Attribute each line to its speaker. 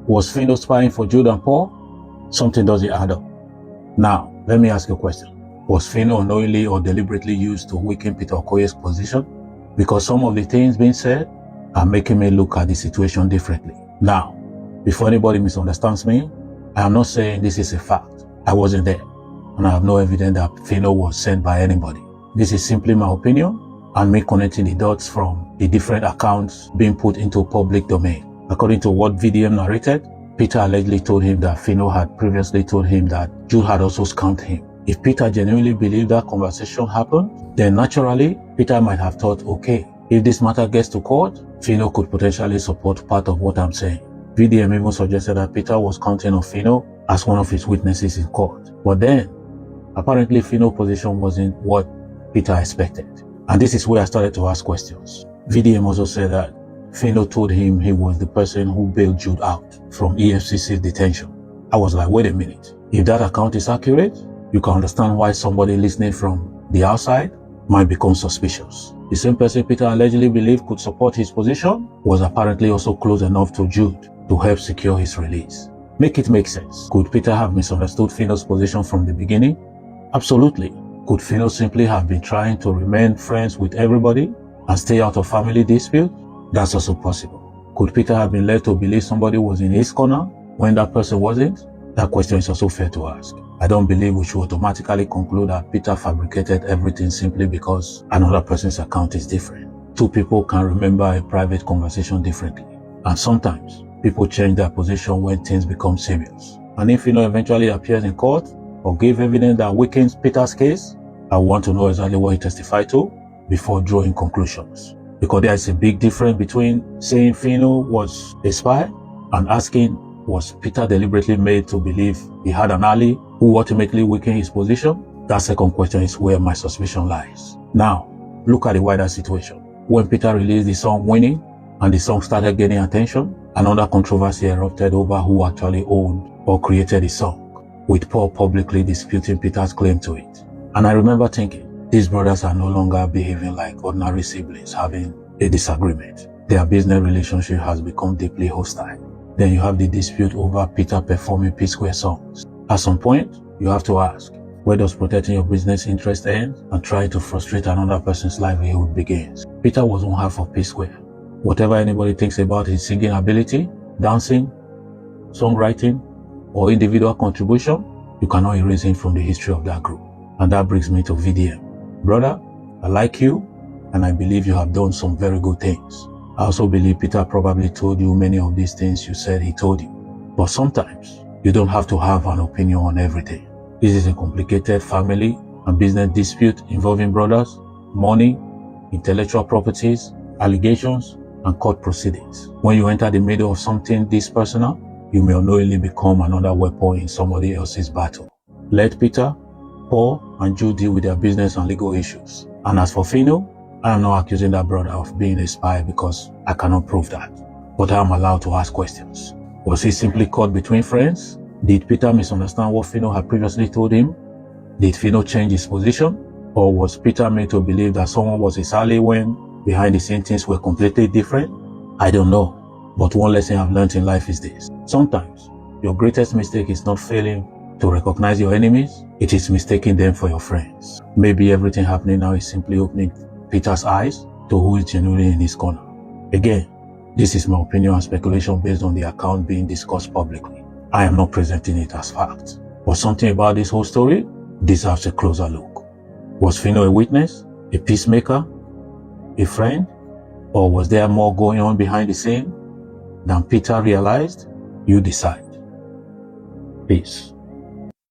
Speaker 1: Was Phyno spying for Jude and Paul? Something doesn't add up. Now, let me ask you a question. Was Phyno unknowingly or deliberately used to weaken Peter Okoye's position? Because some of the things being said are making me look at the situation differently. Now, before anybody misunderstands me, I am not saying this is a fact. I wasn't there, and I have no evidence that Phyno was sent by anybody. This is simply my opinion and me connecting the dots from the different accounts being put into public domain. According to what VDM narrated, Peter allegedly told him that Phyno had previously told him that Jude had also scammed him. If Peter genuinely believed that conversation happened, then naturally, Peter might have thought, okay, if this matter gets to court, Phyno could potentially support part of what I'm saying. VDM even suggested that Peter was counting on Phyno as one of his witnesses in court. But then, apparently Phyno's position wasn't what Peter expected. And this is where I started to ask questions. VDM also said that Phyno told him he was the person who bailed Jude out from EFCC's detention. I was like, wait a minute. If that account is accurate, you can understand why somebody listening from the outside might become suspicious. The same person Peter allegedly believed could support his position was apparently also close enough to Jude to help secure his release. Make it make sense. Could Peter have misunderstood Phyno's position from the beginning? Absolutely. Could Phyno simply have been trying to remain friends with everybody and stay out of family dispute? That's also possible. Could Peter have been led to believe somebody was in his corner when that person wasn't? That question is also fair to ask. I don't believe we should automatically conclude that Peter fabricated everything simply because another person's account is different. Two people can remember a private conversation differently. And sometimes, people change their position when things become serious. And if Phyno eventually appears in court or give evidence that weakens Peter's case, I want to know exactly what he testified to before drawing conclusions. Because there is a big difference between saying Phyno was a spy and asking, was Peter deliberately made to believe he had an ally who ultimately weakened his position? That second question is where my suspicion lies. Now, look at the wider situation. When Peter released the song Winning and the song started getting attention, another controversy erupted over who actually owned or created the song, with Paul publicly disputing Peter's claim to it. And I remember thinking, these brothers are no longer behaving like ordinary siblings having a disagreement. Their business relationship has become deeply hostile. Then you have the dispute over Peter performing psquare songs. At some point, you have to ask, where does protecting your business interest end and trying to frustrate another person's livelihood begins? Peter was one half of psquare. Whatever anybody thinks about his singing ability, dancing, songwriting, or individual contribution, you cannot erase him from the history of that group. And that brings me to VDM. Brother, I like you, and I believe you have done some very good things. I also believe Peter probably told you many of these things you said he told you. But sometimes, you don't have to have an opinion on everything. This is a complicated family and business dispute involving brothers, money, intellectual properties, allegations, and court proceedings. When you enter the middle of something this personal, you may unknowingly become another weapon in somebody else's battle. Let Peter, Paul, and Jude deal with their business and legal issues. And as for Phyno, I am not accusing that brother of being a spy because I cannot prove that. But I am allowed to ask questions. Was he simply caught between friends? Did Peter misunderstand what Phyno had previously told him? Did Phyno change his position? Or was Peter made to believe that someone was his ally when behind the scenes things were completely different? I don't know. But one lesson I've learned in life is this. Sometimes, your greatest mistake is not failing to recognize your enemies. It is mistaking them for your friends. Maybe everything happening now is simply opening Peter's eyes to who is genuinely in his corner. Again, this is my opinion and speculation based on the account being discussed publicly. I am not presenting it as fact. But something about this whole story deserves a closer look. Was Phyno a witness, a peacemaker, a friend, or was there more going on behind the scene than Peter realized? You decide. Peace.